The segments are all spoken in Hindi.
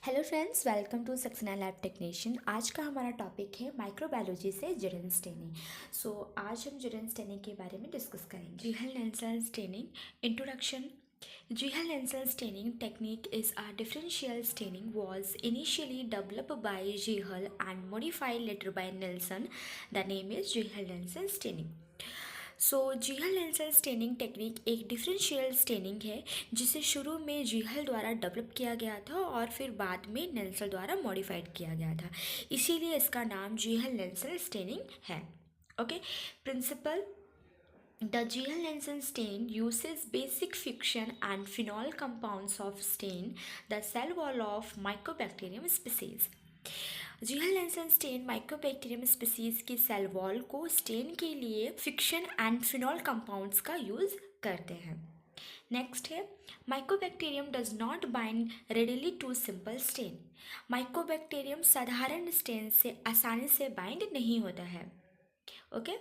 Hello friends, welcome to Saxena lab technician. आज का हमारा टॉपिक है माइक्रोबायोलॉजी से जेरन स्टेनिंग। आज हम जेरन स्टेनिंग के बारे में डिस्कस करेंगे। Ziehl Neelsen staining introduction. Jehiel-Lensel staining technique is a differential staining was initially developed by Jehiel and modified later by Nelson. The name is Jehiel-Lensel staining. Ziehl Neelsen staining technique एक डिफरेंशियल स्टेनिंग है जिसे शुरू में जीहल द्वारा डेवलप किया गया था और फिर बाद में नेल्सन द्वारा मॉडिफाइड किया गया था, इसीलिए इसका नाम जीहल-लेंसल स्टेनिंग है। Okay, principle. The Jehiel-Lensel stain uses basic friction and phenol compounds of stain the cell wall of Mycobacterium species. Ziehl Neelsen stain Mycobacterium species के सेल वॉल को स्टेन के लिए फिक्शन एंड फिनॉल कंपाउंड्स का यूज करते हैं। नेक्स्ट है, Mycobacterium does not bind readily to simple stain. Mycobacterium साधारण स्टेन से आसानी से बाइंड नहीं होता है। Okay,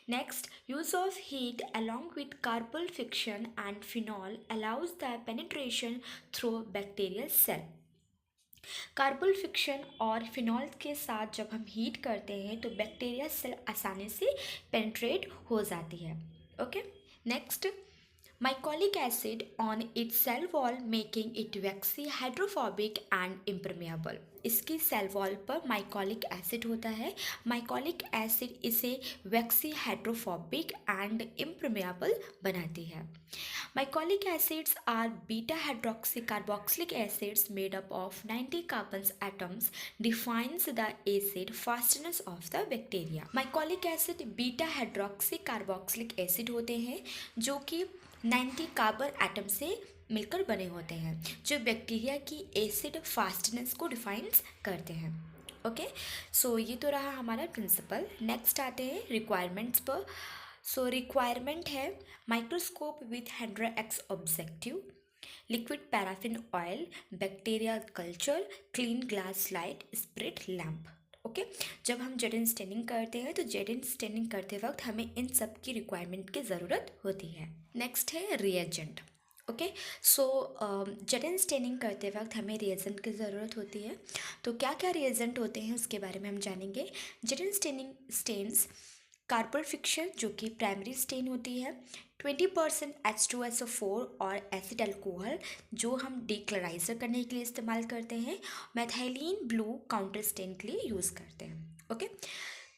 next, use of heat along with carbon friction and phenol allows the penetration through bacterial cell. Carbon fiction और फिनॉल के साथ जब हम हीट करते हैं तो बैक्टीरिया सेल आसानी से पेनिट्रेट हो जाती है। Okay, next, mycolic acid on its cell wall making it waxy hydrophobic and impermeable. इसकी सेल वॉल पर माइकोलिक एसिड होता है। माइकोलिक एसिड इसे वैक्सी हाइड्रोफोबिक एंड इम्परमेबल बनाती है। Mycolic acids are beta hydroxy carboxylic acids made up of 90 carbon atoms defines the acid fastness of the bacteria. Mycolic acid beta hydroxy carboxylic acid होते हैं जो कि 90 कार्बन एटम से मिलकर बने होते हैं, जो बैक्टीरिया की एसिड फास्टनेस को डिफाइंस करते हैं। ओके, ये तो रहा हमारा प्रिंसिपल। नेक्स्ट आते हैं रिक्वायरमेंट्स पर। रिक्वायरमेंट है microscope with 100x objective, liquid paraffin oil, bacteria culture, clean glass slide, spirit lamp. Okay, जब हम जेरन स्टेनिंग करते हैं तो जेरन स्टेनिंग करते वक्त हमें इन सब की रिक्वायरमेंट की ज़रूरत होती है। नेक्स्ट है रिएजेंट। ओके, जेरन स्टेनिंग करते वक्त हमें रिएजेंट की ज़रूरत होती है। तो क्या क्या रिएजेंट होते हैं उसके बारे में हम जानेंगे। जेरन स्टेनिंग स्टेन्स कार्बन फिक्शन जो कि प्राइमरी स्टेन होती है, 20% H2SO4 और एसिड अल्कोहल जो हम डीक्लोराइजर करने के लिए इस्तेमाल करते हैं, मैथाइलिन ब्लू काउंटर स्टेन के लिए यूज़ करते हैं। ओके,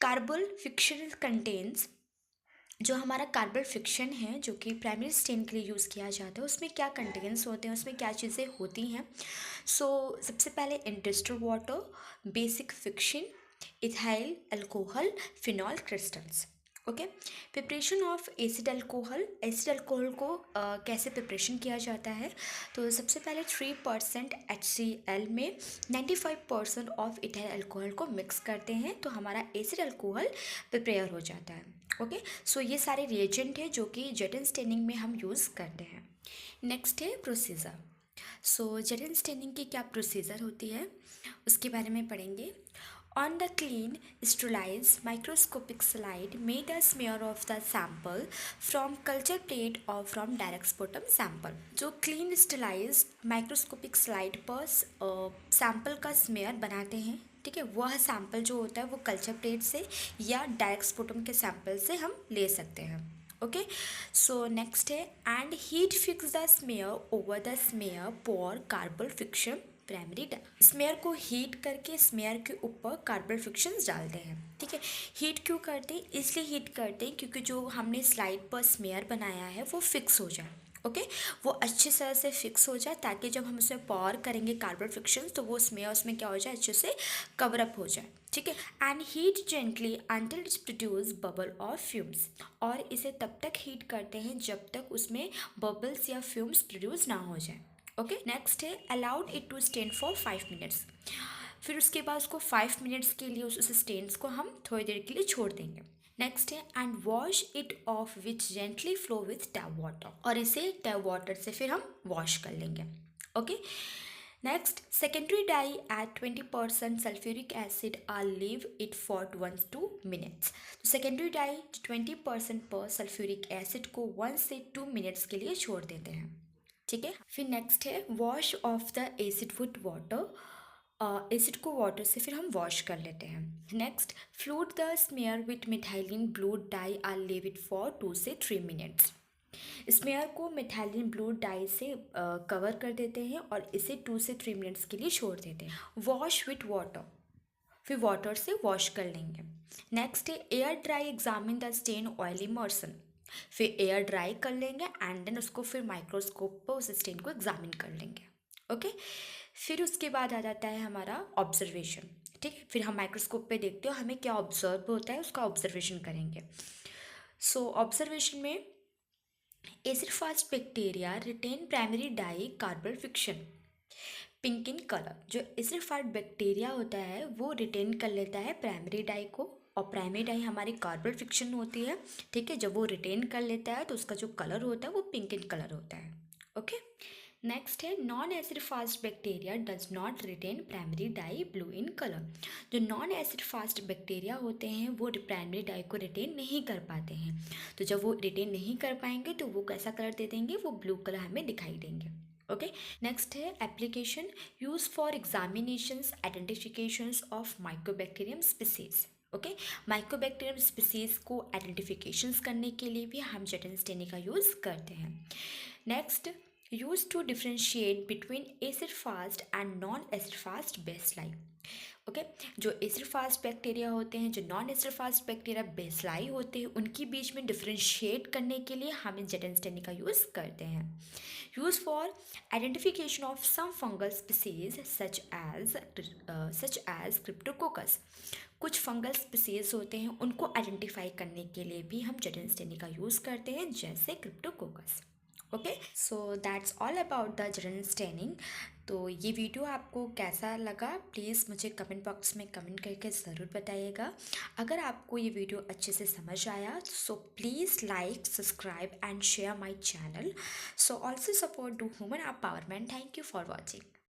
कार्बन फिक्शन कंटेन्स, जो हमारा कार्बन फिक्शन है जो कि प्राइमरी स्टेन के लिए यूज़ किया जाता है, उसमें क्या कंटेंट्स होते हैं, उसमें क्या चीज़ें होती हैं। सबसे पहले industrial water, basic fiction, ethyl alcohol, phenol crystals. Okay, preparation of acid alcohol. Acid alcohol को कैसे प्रिपरेशन किया जाता है, तो सबसे पहले 3% HCl में 95% ऑफ इथाइल अल्कोहल को मिक्स करते हैं तो हमारा एसिड अल्कोहल प्रिपेयर हो जाता है। ओके, ये सारे रिएजेंट है जो कि जेरन स्टेनिंग में हम यूज़ करते हैं। नेक्स्ट है प्रोसीजर। जेरन स्टेनिंग की क्या प्रोसीजर होती है उसके बारे में पढ़ेंगे। On the clean, sterilized microscopic slide, made a smear of the sample from culture plate or from direct sputum sample. जो clean sterilized microscopic slide पर सैम्पल का स्मेयर बनाते हैं, ठीक है, वह सैम्पल जो होता है वो कल्चर प्लेट से या डायरेक्ट स्पुटम के सैम्पल से हम ले सकते हैं। ओके, नेक्स्ट है and heat fix the smear over the smear pour carbol fuchsin primary. Smear को हीट करके स्मेयर के ऊपर कार्बन फिक्शंस डालते हैं। ठीक है, हीट क्यों करते हैं, इसलिए हीट करते हैं क्योंकि जो हमने स्लाइड पर स्मेयर बनाया है वो फिक्स हो जाए। ओके, वो अच्छी तरह से फिक्स हो जाए ताकि जब हम उसमें पॉर करेंगे कार्बन फिक्शन तो वो स्मेयर उसमें क्या हो जाए, अच्छे से कवर अप हो जाए। ठीक है, and heat gently until it's produce bubble और फ्यूम्स। और इसे तब तक हीट करते हैं जब तक उसमें बबल्स या फ्यूम्स प्रोड्यूस ना हो जाए। ओके, नेक्स्ट है allow it to stain for 5 minutes. फिर उसके बाद उसको 5 मिनट्स के लिए उस स्टेन्स को हम थोड़ी देर के लिए छोड़ देंगे। नेक्स्ट है and wash it of which gently flow with tap water. और इसे टैप वाटर से फिर हम वॉश कर लेंगे। Okay, next secondary dye at 20% sulphuric acid or leave it for 1 to 2 minutes. तो सेकेंडरी डाई 20% पर सल्फ्यूरिक एसिड को 1 से 2 मिनट्स के लिए छोड़ देते हैं। ठीक है, फिर नेक्स्ट है wash off the acid with water. Acid को वाटर से फिर हम वॉश कर लेते हैं। Next, flood the smear with methylene blue dye or leave it for 2 से 3 मिनट्स। स्मेयर को मिथाइलिन ब्लू डाई से कवर कर देते हैं और इसे 2 से 3 मिनट्स के लिए छोड़ देते हैं। वॉश विथ वाटर, फिर वाटर से वॉश कर लेंगे। नेक्स्ट है air dry examine the stain oil immersion. फिर एयर ड्राई कर लेंगे एंड देन उसको फिर माइक्रोस्कोप पर उस स्टेन को एग्जामिन कर लेंगे। ओके, फिर उसके बाद आ जाता है हमारा ऑब्जर्वेशन। ठीक है, फिर हम माइक्रोस्कोप पे देखते हो हमें क्या ऑब्जर्व होता है, उसका ऑब्जर्वेशन करेंगे। सो ऑब्जर्वेशन में acid fast bacteria retain primary dye carbol fuchsin pink in colour. जो एसिड फास्ट बैक्टीरिया होता है वो रिटेन कर लेता है प्राइमरी डाई को, और प्राइमरी डाई हमारी कार्बन फिक्शन होती है। ठीक है, जब वो रिटेन कर लेता है तो उसका जो कलर होता है वो पिंक इन कलर होता है। ओके, नेक्स्ट है non acid fast bacteria does not retain primary dye blue in colour. जो नॉन एसिड फास्ट बैक्टीरिया होते हैं वो प्राइमरी डाई को रिटेन नहीं कर पाते हैं। तो जब वो रिटेन नहीं कर पाएंगे तो वो कैसा कलर दे देंगे, वो ब्लू कलर हमें दिखाई देंगे। ओके, नेक्स्ट है application use for examinations identifications of mycobacterium species. Okay, mycobacterium species को आइडेंटिफिकेशंस करने के लिए भी हम जेटन स्टेनी का यूज़ करते हैं। Next, use to differentiate between acid fast and non acid fast baseline. Okay, जो एसिड फास्ट बैक्टीरिया होते हैं, जो non acid fast bacteria bacilli होते हैं, उनके बीच में डिफ्रेंशिएट करने के लिए हम इन जेटन स्टेनी का यूज़ करते हैं। Use for identification of some fungal species such as cryptococcus. कुछ फंगल स्पीसीज होते हैं उनको आइडेंटिफाई करने के लिए भी हम जेटन स्टेनी का यूज़ करते हैं, जैसे Cryptococcus. Okay, so that's all about the जेटन स्टेनिंग। तो ये वीडियो आपको कैसा लगा प्लीज़ मुझे कमेंट बॉक्स में कमेंट करके ज़रूर बताइएगा। अगर आपको ये वीडियो अच्छे से समझ आया so please like, subscribe and share my channel. So also support to women empowerment. Thank you for watching.